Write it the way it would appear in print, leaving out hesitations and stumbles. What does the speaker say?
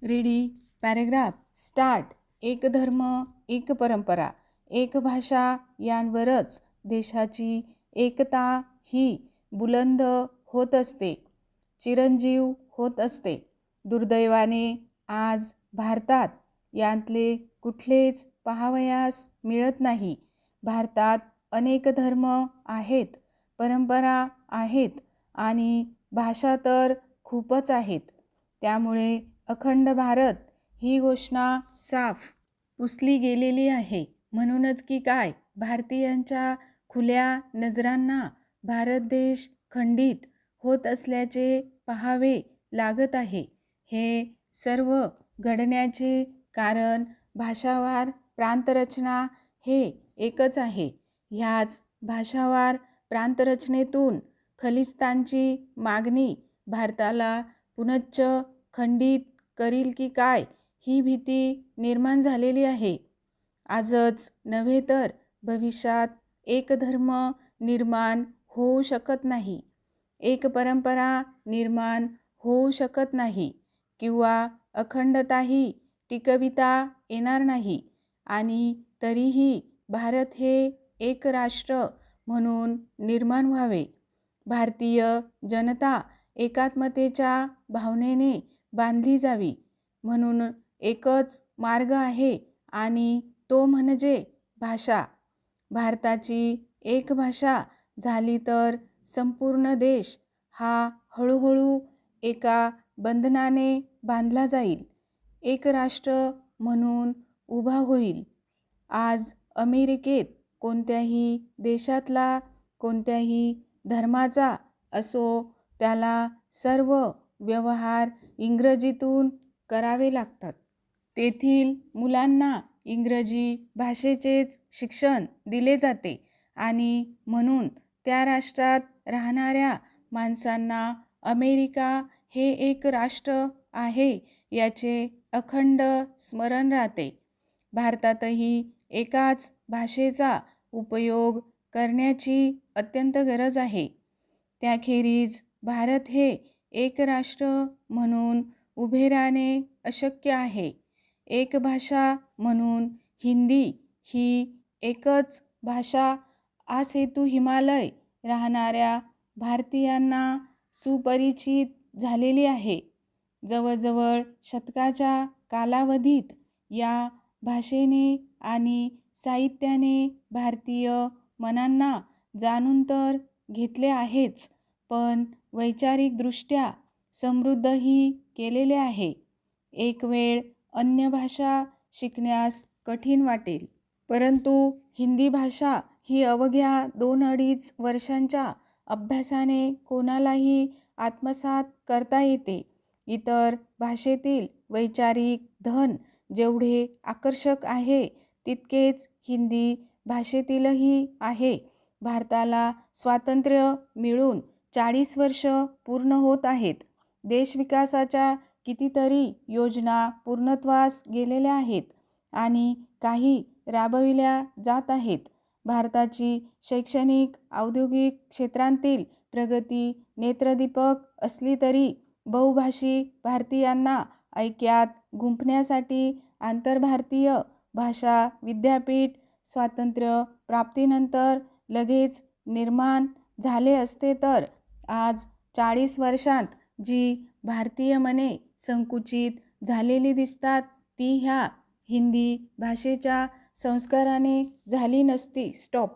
Ready. Paragraph start. एक धर्म, एक परंपरा, एक भाषा यांवरच देशाची एकता ही बुलंद होत असते, चिरंजीव होत असते. दुर्दैवाने आज भारतात यांतले कुठलेच पाहावयास मिळत नाही. भारतात अनेक धर्म आहेत, परंपरा आहेत आणि भाषा तर खूपच आहेत. त्यामुळे अखंड भारत ही घोषणा साफ पुसली गेलेली आहे. म्हणूनच की काय, भारतीयांच्या खुल्या नजरांना भारत देश खंडित होत असल्याचे पाहावे लागत आहे. हे सर्व घडण्याचे कारण भाषावार प्रांतरचना हे एकच आहे. ह्याच भाषावार प्रांतरचनेतून खलिस्तानची मागणी भारताला पुनश्च खंडित करील की काय ही भीती निर्माण झालेली आहे. आजच नव्हे तर भविष्यात एक धर्म निर्माण होऊ शकत नाही, एक परंपरा निर्माण होऊ शकत नाही किंवा अखंडताही टिकविता येणार नाही. आणि तरीही भारत हे एक राष्ट्र म्हणून निर्माण व्हावे. भारतीय जनता एकात्मतेच्या भावनेने बांधली जावी म्हणून एकच मार्ग आहे आणि तो म्हणजे भाषा. भारताची एक भाषा झाली तर संपूर्ण देश हा हळूहळू एका बंधनाने बांधला जाईल, एक राष्ट्र म्हणून उभा होईल. आज अमेरिकेत कोणत्याही देशातला कोणत्याही धर्माचा असो, त्याला सर्व व्यवहार इंग्रजीतून करावे लागतात. तेथील मुलांना इंग्रजी भाषेचेच शिक्षण दिले जाते आणि म्हणून त्या राष्ट्रात राहणाऱ्या माणसांना अमेरिका हे एक राष्ट्र आहे याचे अखंड स्मरण राहते. भारतातही एकाच भाषेचा उपयोग करण्याची अत्यंत गरज आहे. त्याखेरीज भारत हे एक राष्ट्र म्हणून उभे राहणे अशक्य आहे. एक भाषा म्हणून हिंदी ही एकच भाषा आज हेतू हिमालय राहणाऱ्या भारतीयांना सुपरिचित झालेली आहे. जवळजवळ शतकाच्या कालावधीत या भाषेने आणि साहित्याने भारतीय मनांना जाणून तर घेतले आहेच, पण वैचारिकदृष्ट्या समृद्धही केलेले आहे. एक वेळ अन्य भाषा शिकण्यास कठीण वाटेल, परंतु हिंदी भाषा ही अवघ्या 2-2.5 वर्षांच्या अभ्यासाने कोणालाही आत्मसात करता येते. इतर भाषेतील वैचारिक धन जेवढे आकर्षक आहे, तितकेच हिंदी भाषेतीलही आहे. भारताला स्वातंत्र्य मिळून 40 वर्ष पूर्ण होत आहेत. देशविकासाच्या कितीतरी योजना पूर्णत्वास गेलेल्या आहेत आणि काही राबविल्या जात आहेत. भारताची शैक्षणिक औद्योगिक क्षेत्रांतील प्रगती नेत्रदीपक असली तरी बहुभाषी भारतीयांना ऐक्यात गुंफण्यासाठी आंतरभारतीय भाषा विद्यापीठ स्वातंत्र्य प्राप्तीनंतर लगेच निर्माण झाले असते तर आज 40 वर्षांत जी भारतीय मने संकुचित झालेली दिसतात, ती ह्या हिंदी भाषेच्या संस्काराने झाली नसती. स्टॉप.